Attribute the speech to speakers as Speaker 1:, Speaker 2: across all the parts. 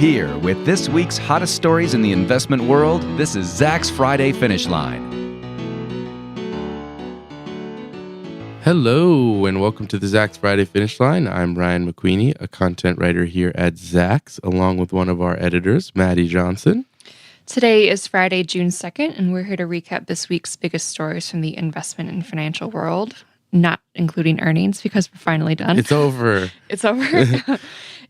Speaker 1: Here with this week's hottest stories in the investment world, this is Zach's Friday Finish Line.
Speaker 2: Hello, and welcome to the Zach's Friday Finish Line. I'm Ryan McQueenie, a content writer here at Zach's, along with one of our editors, Maddie Johnson.
Speaker 3: Today is Friday, June 2nd, and we're here to recap this week's biggest stories from the investment and financial world, not including earnings, because we're finally done.
Speaker 2: It's over.
Speaker 3: It's over.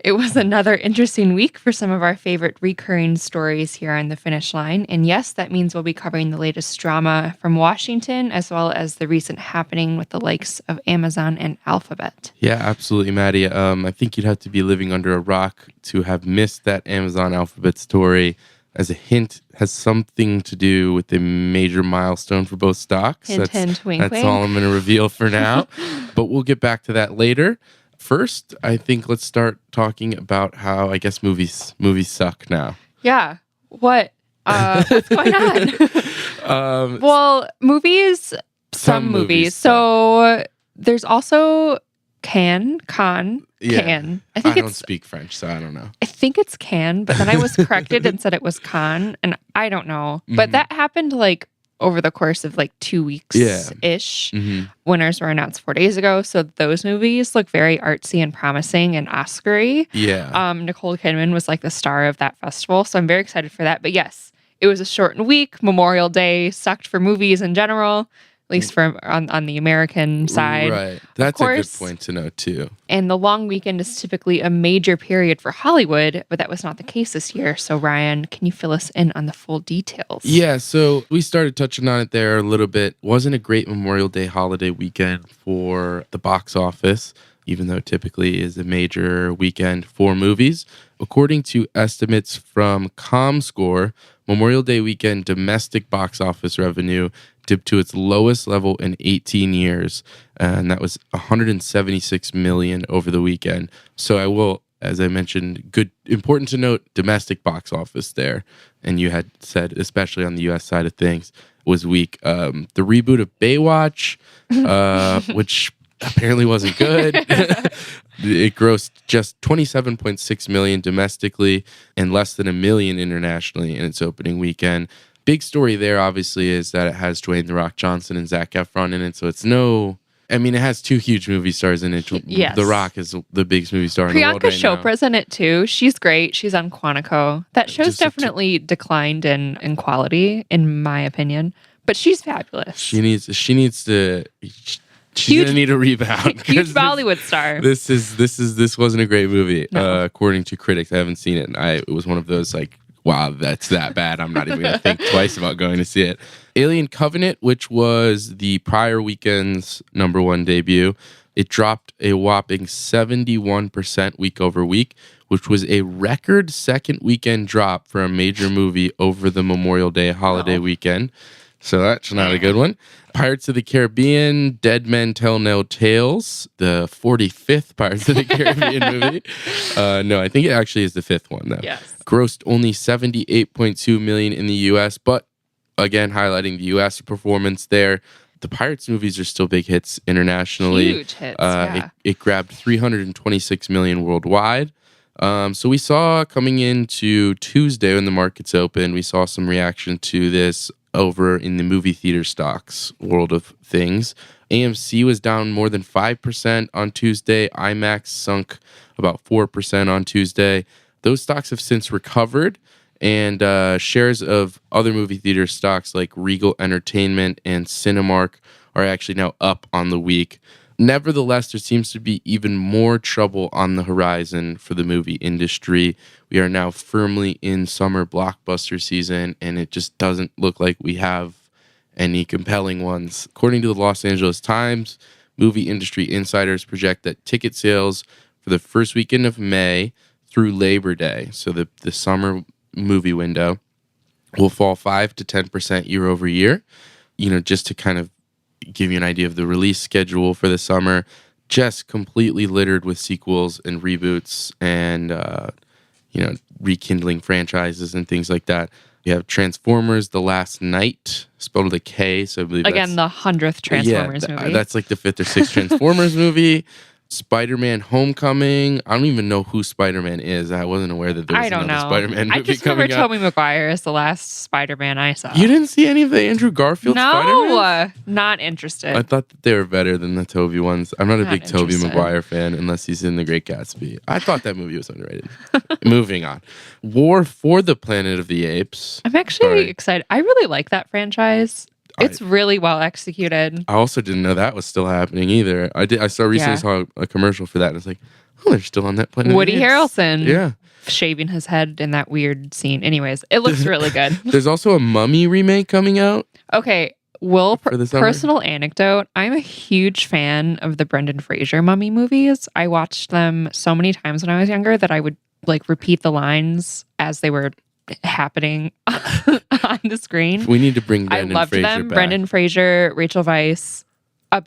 Speaker 3: It was another interesting week for some of our favorite recurring stories here on the Finish Line. And yes, that means we'll be covering the latest drama from Washington, as well as the recent happening with the likes of Amazon and Alphabet.
Speaker 2: Yeah, absolutely, Maddie. I think you'd have to be living under a rock to have missed that Amazon Alphabet story. As a hint, has something to do with a major milestone for both stocks.
Speaker 3: Hint, hint, wink,
Speaker 2: that's
Speaker 3: wink.
Speaker 2: all I'm going to reveal for now. But we'll get back to that later. First, I think let's start talking about how, I guess, movies suck now.
Speaker 3: Yeah. What's going on? Well, movies, some movies. So there's also Cannes. I
Speaker 2: don't speak French, so I don't know.
Speaker 3: I think it's Cannes, but then I was corrected and said it was Cannes, and I don't know. But that happened like over the course of like 2 weeks-ish. Winners were announced 4 days ago, so those movies look very artsy and promising and Oscar-y.
Speaker 2: Yeah.
Speaker 3: Nicole Kidman was like the star of that festival, so I'm very excited for that. But yes, it was a shortened week. Memorial Day sucked for movies in general, at least for on the American side.
Speaker 2: Right. That's a good point to note, too.
Speaker 3: And the long weekend is typically a major period for Hollywood, but that was not the case this year. So, Ryan, can you fill us in on the full details?
Speaker 2: Yeah, so we started touching on it there a little bit. Wasn't a great Memorial Day holiday weekend for the box office, even though typically is a major weekend for movies. According to estimates from ComScore, Memorial Day weekend domestic box office revenue dipped to its lowest level in 18 years, and that was $176 million over the weekend. So I will, as I mentioned, important to note, domestic box office there. And you had said, especially on the U.S. side of things, was weak. The reboot of Baywatch, which apparently wasn't good. It grossed just $27.6 million domestically and less than $1 million internationally in its opening weekend. Big story there, obviously, is that it has Dwayne "The Rock" Johnson and Zac Efron in it, so it's it has two huge movie stars in it.
Speaker 3: Yes.
Speaker 2: The Rock is the biggest movie star in the world right now.
Speaker 3: Priyanka Chopra's in it, too. She's great. She's on Quantico. That show's definitely declined in quality, in my opinion, but she's fabulous.
Speaker 2: She needs to... She's gonna need a rebound.
Speaker 3: Huge Bollywood star.
Speaker 2: This wasn't a great movie,
Speaker 3: No.
Speaker 2: according to critics. I haven't seen it. And it was one of those like, wow, that's that bad. I'm not even gonna think twice about going to see it. Alien Covenant, which was the prior weekend's #1 debut, it dropped a whopping 71% week over week, which was a record second weekend drop for a major movie over the Memorial Day holiday weekend. So that's not a good one. Pirates of the Caribbean, Dead Men Tell No Tales, the 45th Pirates of the Caribbean movie. No, I think it actually is the 5th one, though.
Speaker 3: Yes.
Speaker 2: Grossed only $78.2 million in the U.S., but again, highlighting the U.S. performance there. The Pirates movies are still big hits internationally.
Speaker 3: Huge hits, yeah.
Speaker 2: It grabbed $326 million worldwide. So we saw coming into Tuesday when the markets opened, we saw some reaction to this over in the movie theater stocks world of things. AMC was down more than 5% on Tuesday. IMAX sunk about 4% on Tuesday. Those stocks have since recovered, and shares of other movie theater stocks like Regal Entertainment and Cinemark are actually now up on the week. Nevertheless, there seems to be even more trouble on the horizon for the movie industry. We are now firmly in summer blockbuster season, and it just doesn't look like we have any compelling ones. According to the Los Angeles Times, movie industry insiders project that ticket sales for the first weekend of May through Labor Day, so the summer movie window, will fall 5 to 10% year over year. Just to kind of give you an idea of the release schedule for the summer, just completely littered with sequels and reboots and rekindling franchises and things like that. You have Transformers: The Last Night, spelled with a K, so I believe
Speaker 3: Again, the 100th Transformers movie.
Speaker 2: That's like the 5th or 6th Transformers movie. Spider-Man Homecoming. I don't even know who Spider-Man is. I wasn't aware that there was another Spider-Man movie
Speaker 3: I just remember
Speaker 2: coming out.
Speaker 3: Tobey Maguire as the last Spider-Man I saw.
Speaker 2: You didn't see any of the Andrew Garfield Spider-Man?
Speaker 3: No, not interested.
Speaker 2: I thought that they were better than the Tobey ones. I'm not a big Tobey
Speaker 3: interested.
Speaker 2: Maguire fan unless he's in The Great Gatsby. I thought that movie was underrated. Moving on. War for the Planet of the Apes.
Speaker 3: I'm actually excited. I really like that franchise. It's really well executed.
Speaker 2: I also didn't know that was still happening either. I recently saw a commercial for that, and it's like, oh, they're still on that Planet
Speaker 3: Woody
Speaker 2: of the Apes.
Speaker 3: Harrelson.
Speaker 2: Yeah.
Speaker 3: Shaving his head in that weird scene. Anyways, it looks really good.
Speaker 2: There's also a Mummy remake coming out.
Speaker 3: Okay. Personal anecdote. I'm a huge fan of the Brendan Fraser Mummy movies. I watched them so many times when I was younger that I would like repeat the lines as they were happening on the screen.
Speaker 2: We need to bring Brendan
Speaker 3: loved
Speaker 2: Fraser
Speaker 3: them.
Speaker 2: back.
Speaker 3: Brendan Fraser, Rachel Weisz.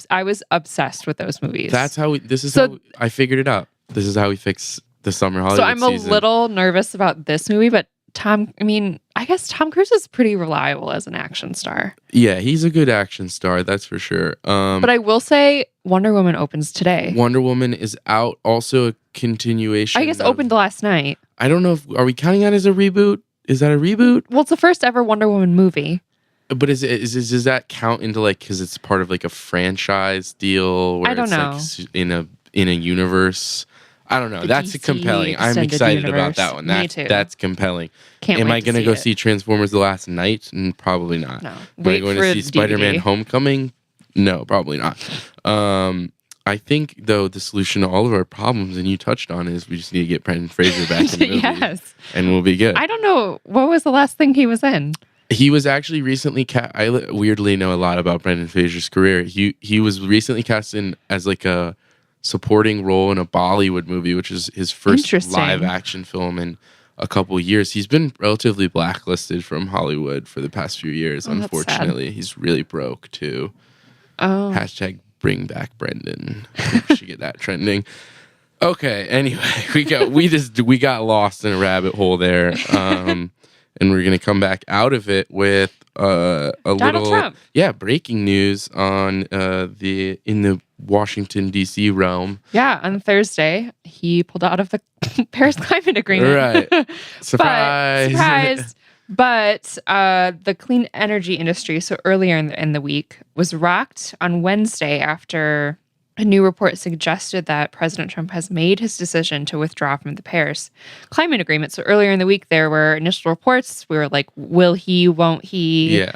Speaker 3: I was obsessed with those movies.
Speaker 2: That's how how I figured it out. This is how we fix the summer Hollywood
Speaker 3: season. So I'm a little nervous about this movie, but I guess Tom Cruise is pretty reliable as an action star.
Speaker 2: Yeah, he's a good action star, that's for sure.
Speaker 3: But I will say Wonder Woman opens today.
Speaker 2: Wonder Woman is out. Also a continuation.
Speaker 3: I guess opened last night.
Speaker 2: I don't know are we counting that as a reboot? Is that a reboot?
Speaker 3: Well, it's the first ever Wonder Woman movie.
Speaker 2: But does that count into like because it's part of like a franchise deal where
Speaker 3: I don't know.
Speaker 2: Like in a universe? I don't know. That's
Speaker 3: DC
Speaker 2: compelling. I'm excited about that one.
Speaker 3: Me too.
Speaker 2: That's compelling.
Speaker 3: Am
Speaker 2: I going to go see Transformers The Last Night? Probably not.
Speaker 3: No.
Speaker 2: Am I going to see Spider-Man
Speaker 3: DVD.
Speaker 2: Homecoming? No, probably not. I think, though, the solution to all of our problems, and you touched on, is we just need to get Brendan Fraser back in the movie.
Speaker 3: Yes.
Speaker 2: And we'll be good.
Speaker 3: I don't know. What was the last thing he was in?
Speaker 2: He was actually recently I weirdly know a lot about Brendan Fraser's career. He was recently cast in as like a supporting role in a Bollywood movie, which is his first live action film in a couple years. He's been relatively blacklisted from Hollywood for the past few years, unfortunately. He's really broke too.
Speaker 3: Oh.
Speaker 2: Hashtag bring back Brendan. We should get that trending. Okay, anyway, we got lost in a rabbit hole there. And we're going to come back out of it with
Speaker 3: Donald Trump.
Speaker 2: Breaking news on in the Washington D.C. realm.
Speaker 3: Yeah, on Thursday he pulled out of the Paris Climate Agreement.
Speaker 2: Right, surprise!
Speaker 3: But the clean energy industry, so earlier in the week, was rocked on Wednesday after a new report suggested that President Trump has made his decision to withdraw from the Paris Climate Agreement. So earlier in the week, there were initial reports. We were like, will he, won't he?
Speaker 2: Yeah.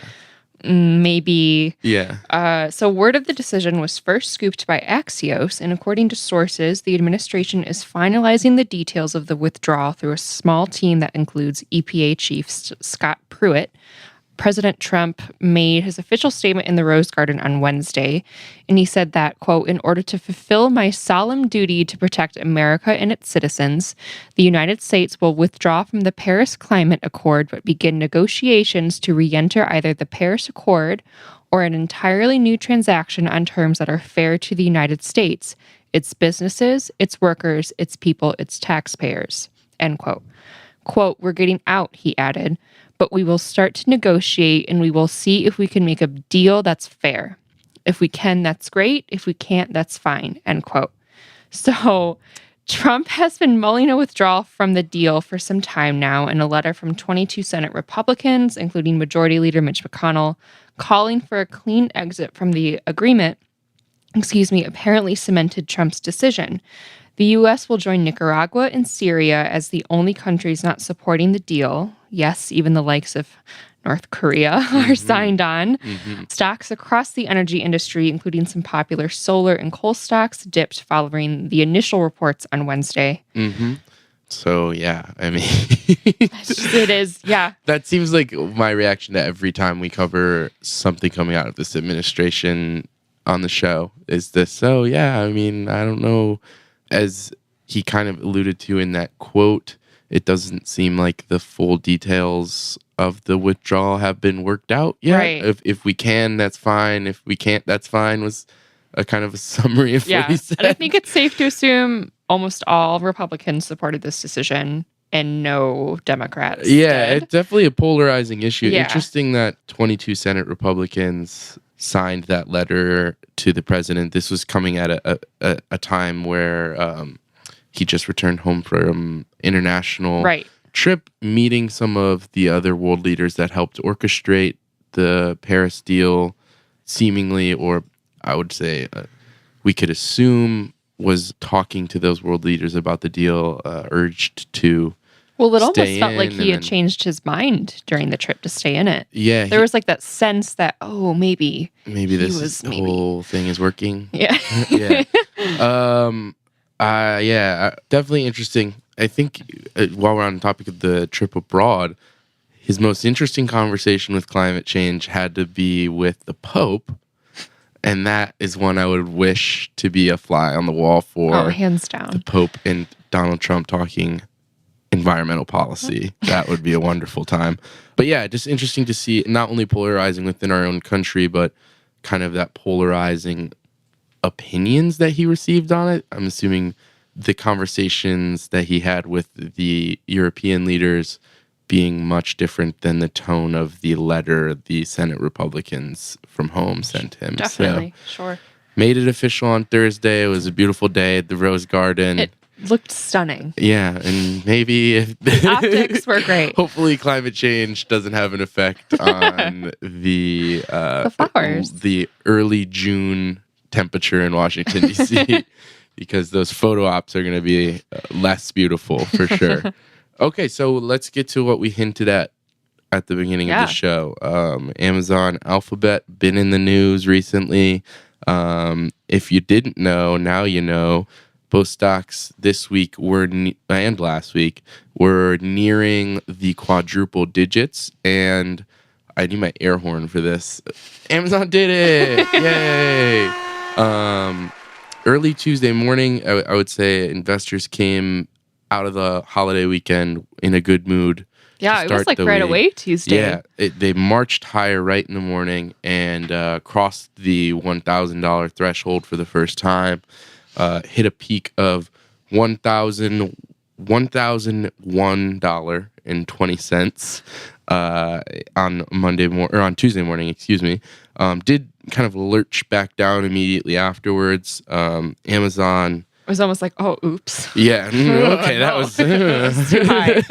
Speaker 3: Maybe.
Speaker 2: Yeah.
Speaker 3: So word of the decision was first scooped by Axios, and according to sources, the administration is finalizing the details of the withdrawal through a small team that includes EPA Chief Scott Pruitt. President Trump made his official statement in the Rose Garden on Wednesday, and he said that, quote, in order to fulfill my solemn duty to protect America and its citizens, the United States will withdraw from the Paris Climate Accord but begin negotiations to re-enter either the Paris Accord or an entirely new transaction on terms that are fair to the United States, its businesses, its workers, its people, its taxpayers, end quote. Quote, we're getting out, he added, but we will start to negotiate and we will see if we can make a deal that's fair. If we can, that's great. If we can't, that's fine, end quote. So Trump has been mulling a withdrawal from the deal for some time now in a letter from 22 Senate Republicans, including Majority Leader Mitch McConnell, calling for a clean exit from the agreement, apparently cemented Trump's decision. The U.S. will join Nicaragua and Syria as the only countries not supporting the deal. Yes, even the likes of North Korea are signed on. Mm-hmm. Stocks across the energy industry, including some popular solar and coal stocks, dipped following the initial reports on Wednesday.
Speaker 2: Mm-hmm. So, yeah, I mean...
Speaker 3: it is, yeah.
Speaker 2: That seems like my reaction to every time we cover something coming out of this administration on the show is this. So, yeah, I mean, I don't know... As he kind of alluded to in that quote, it doesn't seem like the full details of the withdrawal have been worked out yet.
Speaker 3: Right.
Speaker 2: If we can, that's fine. If we can't, that's fine, was a kind of a summary of what he said.
Speaker 3: And I think it's safe to assume almost all Republicans supported this decision and no Democrats did.
Speaker 2: It's definitely a polarizing issue.
Speaker 3: Yeah.
Speaker 2: Interesting that 22 Senate Republicans signed that letter to the president. This was coming at a time where he just returned home from international trip, meeting some of the other world leaders that helped orchestrate the Paris deal, seemingly, or I would say we could assume was talking to those world leaders about the deal, urged to
Speaker 3: Well, it almost felt like he had changed his mind during the trip to stay in it.
Speaker 2: Yeah.
Speaker 3: There was like that sense that, maybe
Speaker 2: this whole thing is working.
Speaker 3: Yeah.
Speaker 2: Definitely interesting. I think while we're on the topic of the trip abroad, his most interesting conversation with climate change had to be with the Pope. And that is one I would wish to be a fly on the wall for.
Speaker 3: Oh, hands down.
Speaker 2: The Pope and Donald Trump talking environmental policy. That would be a wonderful time. But yeah, just interesting to see not only polarizing within our own country, but kind of that polarizing opinions that he received on it. I'm assuming the conversations that he had with the European leaders being much different than the tone of the letter the Senate Republicans from home sent him.
Speaker 3: Definitely, sure.
Speaker 2: Made it official on Thursday. It was a beautiful day at the Rose Garden.
Speaker 3: It looked stunning.
Speaker 2: Yeah, and maybe if
Speaker 3: the optics were great.
Speaker 2: Hopefully climate change doesn't have an effect on the
Speaker 3: flowers.
Speaker 2: The early June temperature in Washington, D.C., because those photo ops are going to be less beautiful for sure. Okay, so let's get to what we hinted at the beginning of the show. Amazon Alphabet, been in the news recently. If you didn't know, now you know. Both stocks this week and last week were nearing the quadruple digits, and I need my air horn for this. Amazon did it! Yay! Early Tuesday morning, I would say investors came out of the holiday weekend in a good mood.
Speaker 3: Yeah, it was like right away Tuesday.
Speaker 2: Yeah, they marched higher right in the morning and crossed the $1,000 threshold for the first time. Hit a peak of $1,001.20 on Tuesday morning. Excuse me. Did kind of lurch back down immediately afterwards. Amazon.
Speaker 3: It was almost like, oh, oops.
Speaker 2: Yeah. Okay, that was
Speaker 3: too high.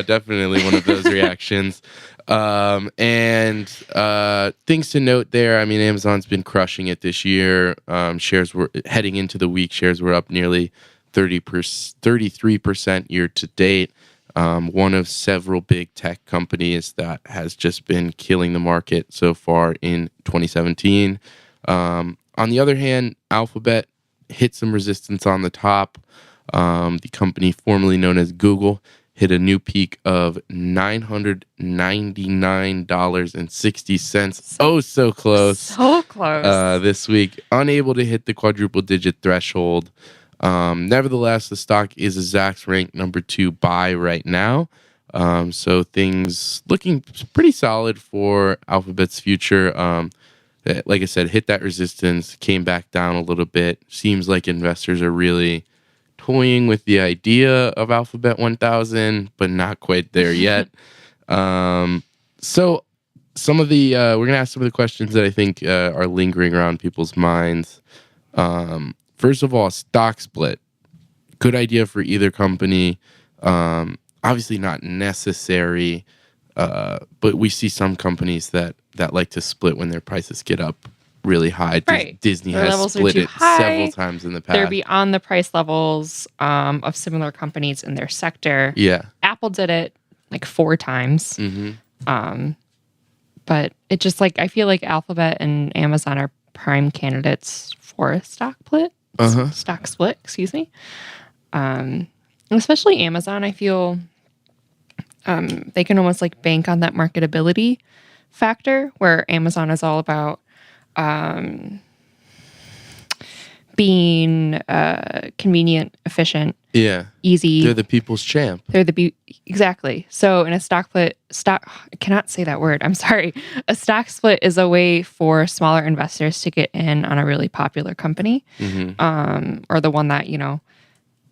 Speaker 2: Definitely one of those reactions. And things to note there. I mean, Amazon's been crushing it this year. Shares were heading into the week. Shares were up nearly 33% year to date. One of several big tech companies that has just been killing the market so far in 2017. On the other hand, Alphabet hit some resistance on the top. The company formerly known as Google hit a new peak of $999.60. Oh, so close.
Speaker 3: So close.
Speaker 2: This week, unable to hit the quadruple digit threshold. Nevertheless, the stock is a Zacks ranked number 2 buy right now. So things looking pretty solid for Alphabet's future. Like I said, hit that resistance, came back down a little bit. Seems like investors are really toying with the idea of Alphabet 1000, but not quite there yet. So some of the we're gonna ask some of the questions that I think are lingering around people's minds. First of all, stock split. Good idea for either company. Obviously not necessary, but we see some companies that like to split when their prices get up really high.
Speaker 3: Right.
Speaker 2: Disney
Speaker 3: Their
Speaker 2: has split it several times in the past.
Speaker 3: They're beyond the price levels of similar companies in their sector.
Speaker 2: Yeah.
Speaker 3: Apple did it like 4 times.
Speaker 2: Mm-hmm.
Speaker 3: But it just like, I feel like Alphabet and Amazon are prime candidates for a stock split. Stock split, excuse me. Especially Amazon, I feel they can almost like bank on that marketability factor where Amazon is all about being convenient, efficient, easy.
Speaker 2: They're the people's champ.
Speaker 3: Exactly. So in a stock split, I cannot say that word. I'm sorry. A stock split is a way for smaller investors to get in on a really popular company, or the one that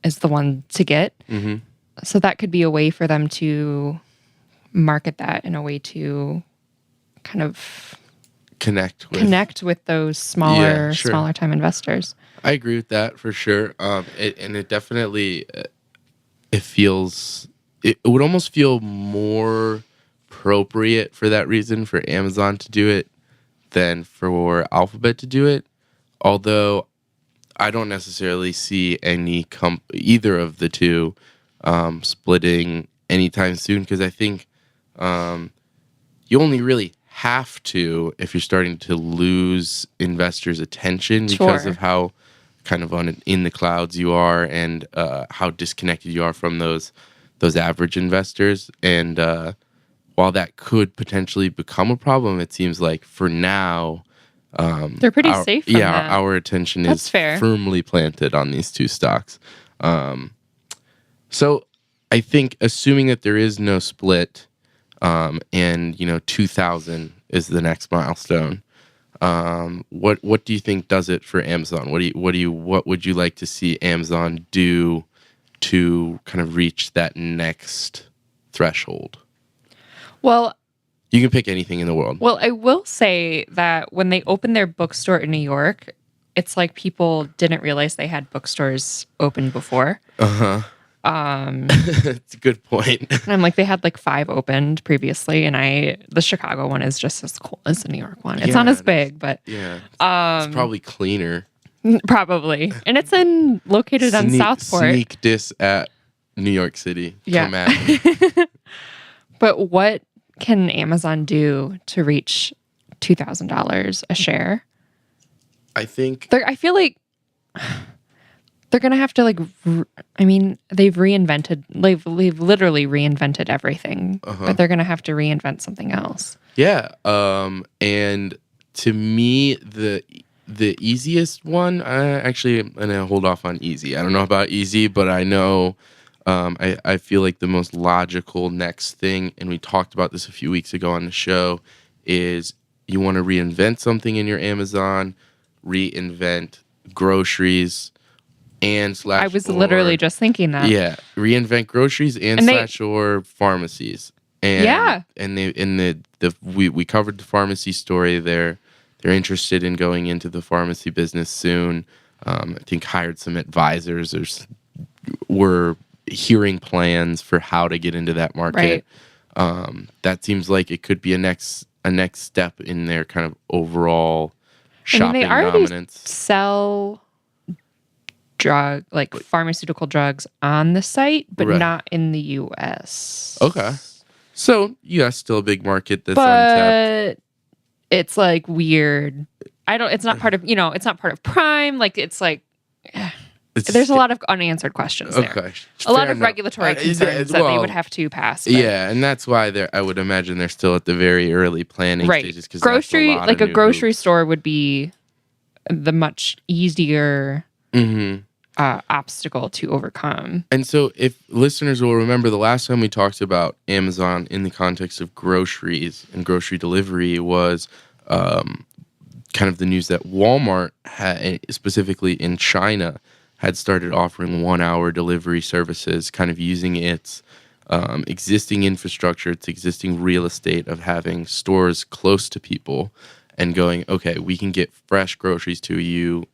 Speaker 3: is the one to get.
Speaker 2: Mm-hmm.
Speaker 3: So that could be a way for them to market that in a way to kind of connect with those smaller time investors.
Speaker 2: I agree with that for sure. It definitely it would almost feel more appropriate for that reason for Amazon to do it than for Alphabet to do it. Although I don't necessarily see either of the two splitting anytime soon, because I think you only really have to if you're starting to lose investors' attention because of how kind of in the clouds you are, and how disconnected you are from those average investors. And while that could potentially become a problem, it seems like for now
Speaker 3: they're pretty safe from that.
Speaker 2: Our attention is firmly planted on these two stocks. So I think, assuming that there is no split, and 2000 is the next milestone, what do you think does it for Amazon? What would you like to see Amazon do to kind of reach that next threshold?
Speaker 3: Well,
Speaker 2: you can pick anything in the world.
Speaker 3: Well, I will say that when they opened their bookstore in New York, it's like people didn't realize they had bookstores open before.
Speaker 2: That's a good point.
Speaker 3: And I'm like, they had like 5 opened previously, and the Chicago one is just as cool as the New York one. It's not as big, but
Speaker 2: it's probably cleaner.
Speaker 3: Probably, and it's located on Southport.
Speaker 2: Sneak diss at New York City.
Speaker 3: Yeah.
Speaker 2: Come at me.
Speaker 3: But what can Amazon do to reach $2,000 a share?
Speaker 2: I
Speaker 3: feel like they're gonna have to they've literally reinvented everything, but they're gonna have to reinvent something else.
Speaker 2: Yeah. And to me, the easiest one, actually, I'm gonna hold off on easy. I don't know about easy, but I know. I feel like the most logical next thing, and we talked about this a few weeks ago on the show, is you want to reinvent something in your Amazon, reinvent groceries and /
Speaker 3: I was literally just thinking that.
Speaker 2: Yeah, reinvent groceries and / or pharmacies. And we covered the pharmacy story there. They're interested in going into the pharmacy business soon. I think hired some advisors. Were hearing plans for how to get into that market. Right. That seems like it could be a next step in their kind of overall shopping
Speaker 3: they already
Speaker 2: dominance.
Speaker 3: Sell pharmaceutical drugs on the site, but not in the US.
Speaker 2: Okay. So US still a big market that's untapped.
Speaker 3: It's like weird. It's not part of it's not part of Prime. Like it's like there's a lot of unanswered questions there.
Speaker 2: Okay.
Speaker 3: A lot of regulatory concerns that they would have to pass. But.
Speaker 2: Yeah, and that's why I would imagine they're still at the very early planning stages.
Speaker 3: Grocery, like a grocery store would be the much easier obstacle to overcome.
Speaker 2: And so if listeners will remember, the last time we talked about Amazon in the context of groceries and grocery delivery was kind of the news that Walmart, specifically in China, had started offering 1-hour delivery services, kind of using its existing infrastructure, its existing real estate of having stores close to people and going, okay, we can get fresh groceries to you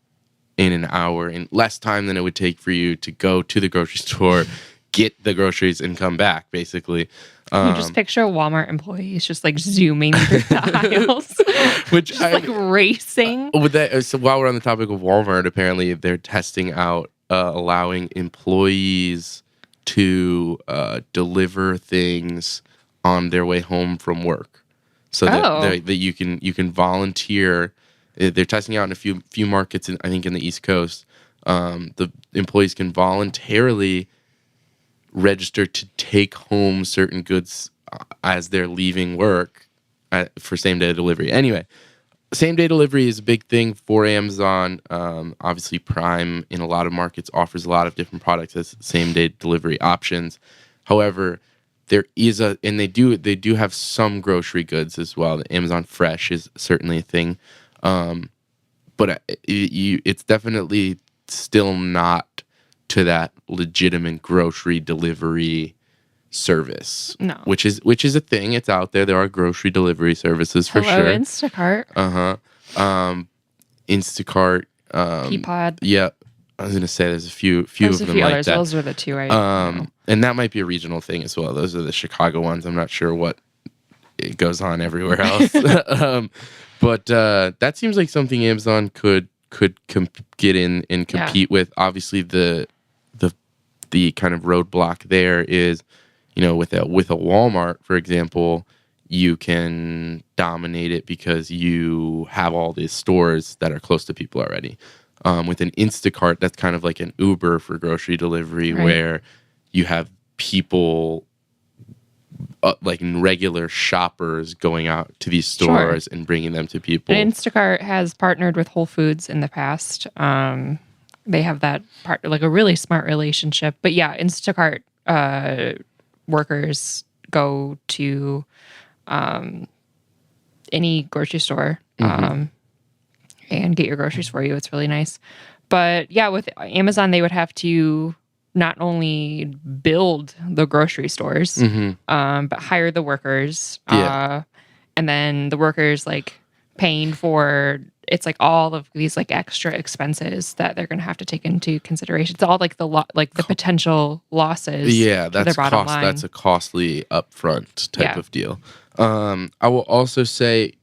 Speaker 2: in an hour, in less time than it would take for you to go to the grocery store, get the groceries, and come back, basically.
Speaker 3: You just picture Walmart employees just like zooming through the aisles, just like racing.
Speaker 2: So while we're on the topic of Walmart, apparently they're testing out allowing employees to deliver things on their way home from work, so that you can volunteer. They're testing out in a few markets, I think in the East Coast. The employees can voluntarily register to take home certain goods as they're leaving work for same-day delivery. Anyway, same-day delivery is a big thing for Amazon. Obviously, Prime in a lot of markets offers a lot of different products as same-day delivery options. However, there is and they do have some grocery goods as well. The Amazon Fresh is certainly a thing, but it's definitely still not to that legitimate grocery delivery service.
Speaker 3: No.
Speaker 2: Which is a thing. It's out there. There are grocery delivery services for
Speaker 3: Hello,
Speaker 2: sure.
Speaker 3: Instacart.
Speaker 2: Instacart.
Speaker 3: Peapod.
Speaker 2: Yeah. I was gonna say there's a few
Speaker 3: There's
Speaker 2: of
Speaker 3: a
Speaker 2: them
Speaker 3: few
Speaker 2: like
Speaker 3: others.
Speaker 2: that.
Speaker 3: Those are the two I know.
Speaker 2: And that might be a regional thing as well. Those are the Chicago ones. I'm not sure what it goes on everywhere else. But that seems like something Amazon could get in and compete with. Obviously, the kind of roadblock there is, with a Walmart, for example, you can dominate it because you have all these stores that are close to people already. With an Instacart, that's kind of like an Uber for grocery delivery,
Speaker 3: right.
Speaker 2: where you have people like regular shoppers going out to these stores and bringing them to people.
Speaker 3: And Instacart has partnered with Whole Foods in the past. They have that part, like a really smart relationship. But yeah, Instacart workers go to any grocery store and get your groceries for you. It's really nice. But yeah, with Amazon, they would have to not only build the grocery stores, but hire the workers. And then the workers like paying for, it's like all of these like extra expenses that they're going to have to take into consideration. It's all like the potential losses.
Speaker 2: Yeah,
Speaker 3: to their bottom line.
Speaker 2: That's a costly upfront type of deal. I will also say,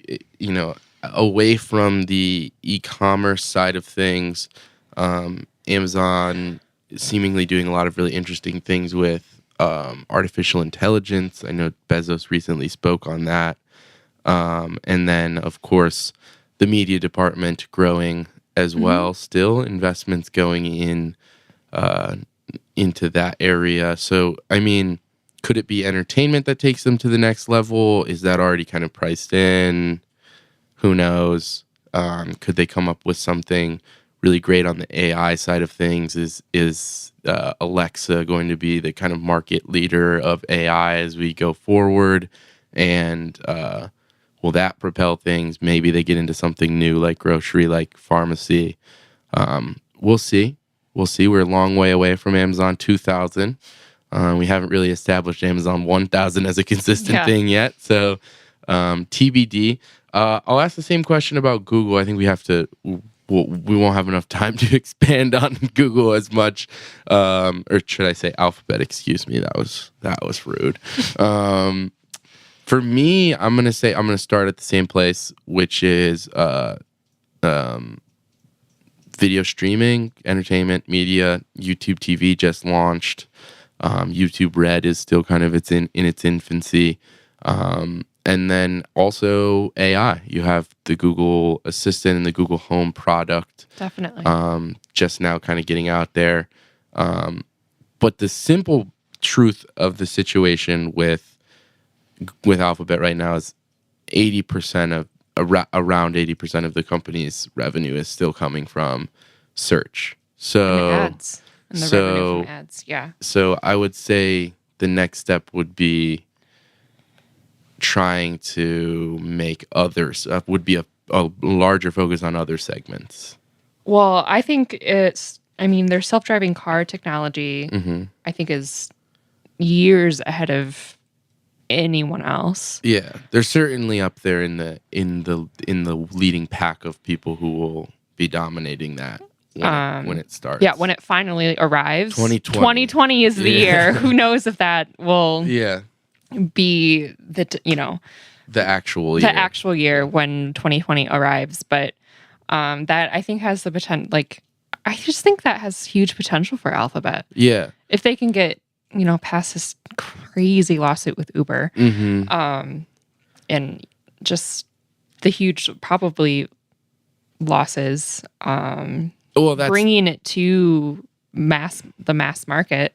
Speaker 2: away from the e-commerce side of things, Amazon is seemingly doing a lot of really interesting things with artificial intelligence. I know Bezos recently spoke on that. And then, of course, the media department growing as well. Still investments going into that area. So, I mean, could it be entertainment that takes them to the next level? Is that already kind of priced in? Who knows? Could they come up with something really great on the AI side of things? Is Alexa going to be the kind of market leader of AI as we go forward? And will that propel things? Maybe they get into something new like grocery, like pharmacy. We'll see. We're a long way away from Amazon 2000. We haven't really established Amazon 1000 as a consistent thing yet. So TBD. I'll ask the same question about Google. I think we won't have enough time to expand on Google as much, or should I say Alphabet? Excuse me, that was rude. For me, I'm gonna start at the same place, which is video streaming, entertainment, media. YouTube TV just launched. YouTube Red is still kind of in its infancy. And then also AI. You have the Google Assistant and the Google Home product.
Speaker 3: Definitely.
Speaker 2: Just now kind of getting out there. But the simple truth of the situation with Alphabet right now is 80% around 80% of the company's revenue is still coming from search. So
Speaker 3: and ads. And the revenue from ads, yeah.
Speaker 2: So I would say the next step would be trying to make others would be a larger focus on other segments.
Speaker 3: Well, I think their self-driving car technology, I think, is years ahead of anyone else.
Speaker 2: Yeah, they're certainly up there in the leading pack of people who will be dominating that when it starts.
Speaker 3: Yeah, when it finally arrives.
Speaker 2: 2020.
Speaker 3: 2020 is the year. Who knows if that will be the actual year when 2020 arrives, but that I think has the potential. Like, I just think that has huge potential for Alphabet.
Speaker 2: Yeah,
Speaker 3: if they can get past this crazy lawsuit with Uber, and just the huge probably losses, bringing it to the mass market.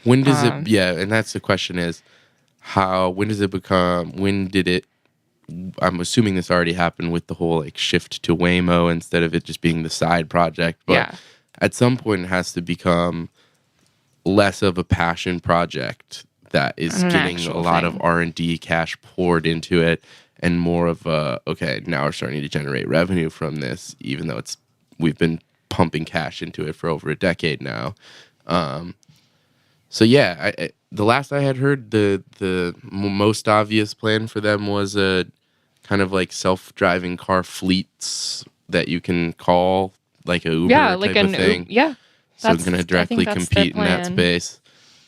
Speaker 2: When does it? Yeah, and that's the question is. When did it, I'm assuming this already happened with the whole shift to Waymo instead of it just being the side project. But at some point it has to become less of a passion project that is getting a lot of R&D cash poured into it and more of now we're starting to generate revenue from this, even though we've been pumping cash into it for over a decade now. So yeah, the last I had heard, the most obvious plan for them was a kind of like self-driving car fleets that you can call like a Uber type of thing. So it's going to directly compete in that space.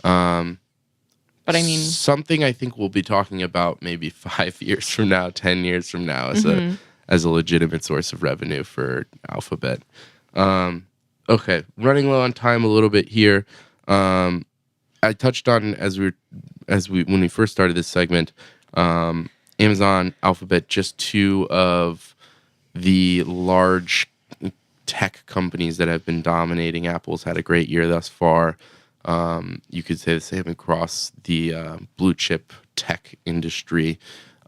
Speaker 3: But I mean,
Speaker 2: something I think we'll be talking about maybe 5 years from now, 10 years from now as a legitimate source of revenue for Alphabet. Okay, running low on time a little bit here. I touched on when we first started this segment, Amazon, Alphabet, just two of the large tech companies that have been dominating. Apple's had a great year thus far. You could say the same across the blue chip tech industry.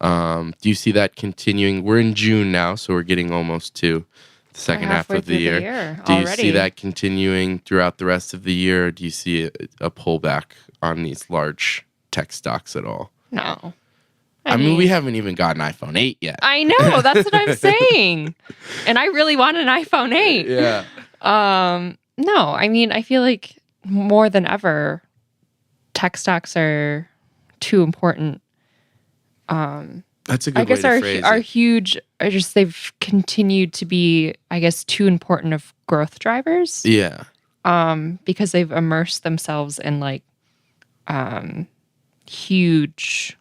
Speaker 2: Do you see that continuing? We're in June now, so we're getting almost to the second half of the year. Do you see that continuing throughout the rest of the year, or do you see a pullback on these large tech stocks at all?
Speaker 3: No.
Speaker 2: I mean, we haven't even got an iPhone 8 yet.
Speaker 3: I know, that's what I'm saying. And I really want an iPhone 8.
Speaker 2: Yeah.
Speaker 3: No, I mean, I feel like more than ever, tech stocks are too important.
Speaker 2: That's a good way to phrase it.
Speaker 3: Are huge. They've continued to be, I guess, too important of growth drivers.
Speaker 2: Yeah.
Speaker 3: Because they've immersed themselves in like huge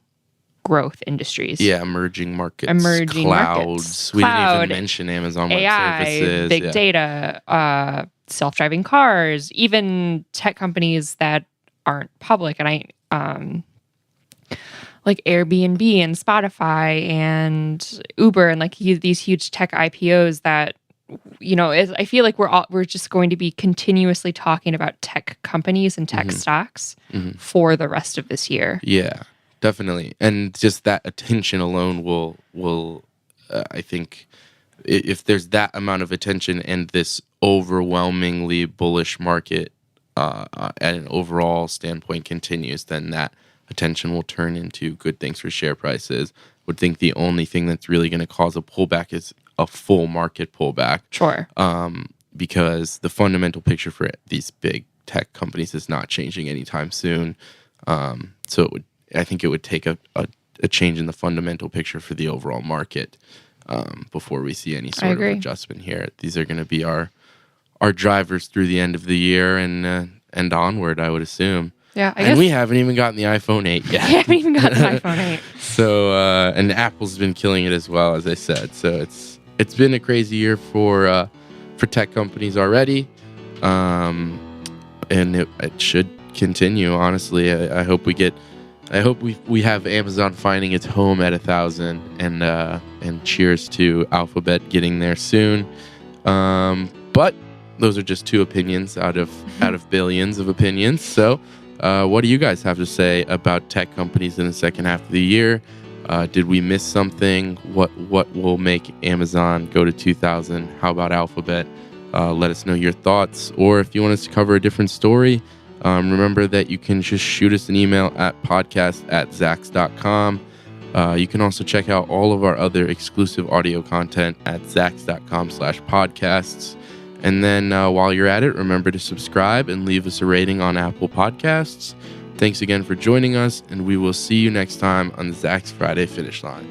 Speaker 3: growth industries.
Speaker 2: Yeah, emerging markets. Clouds. We didn't even mention Amazon Web
Speaker 3: AI,
Speaker 2: Services.
Speaker 3: Big data, self-driving cars, even tech companies that aren't public. And like Airbnb and Spotify and Uber and like these huge tech IPOs that, you know, I feel like we're just going to be continuously talking about tech companies and tech stocks for the rest of this year.
Speaker 2: Yeah, definitely. And just that attention alone will I think if there's that amount of attention and this overwhelmingly bullish market at an overall standpoint continues, then that attention will turn into good things for share prices. Would think the only thing that's really going to cause a pullback is a full market pullback.
Speaker 3: Sure.
Speaker 2: Because the fundamental picture for these big tech companies is not changing anytime soon. So I think it would take a change in the fundamental picture for the overall market before we see any sort of adjustment here. These are going to be our drivers through the end of the year and onward, I would assume.
Speaker 3: Yeah,
Speaker 2: and we haven't even gotten the iPhone 8 yet.
Speaker 3: We haven't even gotten the iPhone 8.
Speaker 2: So, and Apple's been killing it as well, as I said. So it's been a crazy year for tech companies already, and it should continue. Honestly, I hope we have Amazon finding its home at 1,000, and cheers to Alphabet getting there soon. But those are just two opinions out of billions of opinions. So. What do you guys have to say about tech companies in the second half of the year? Did we miss something? What will make Amazon go to 2,000? How about Alphabet? Let us know your thoughts. Or if you want us to cover a different story, remember that you can just shoot us an email at podcast@zax.com. You can also check out all of our other exclusive audio content at zax.com/podcasts. And then while you're at it, remember to subscribe and leave us a rating on Apple Podcasts. Thanks again for joining us, and we will see you next time on the Zax Friday Finish Line.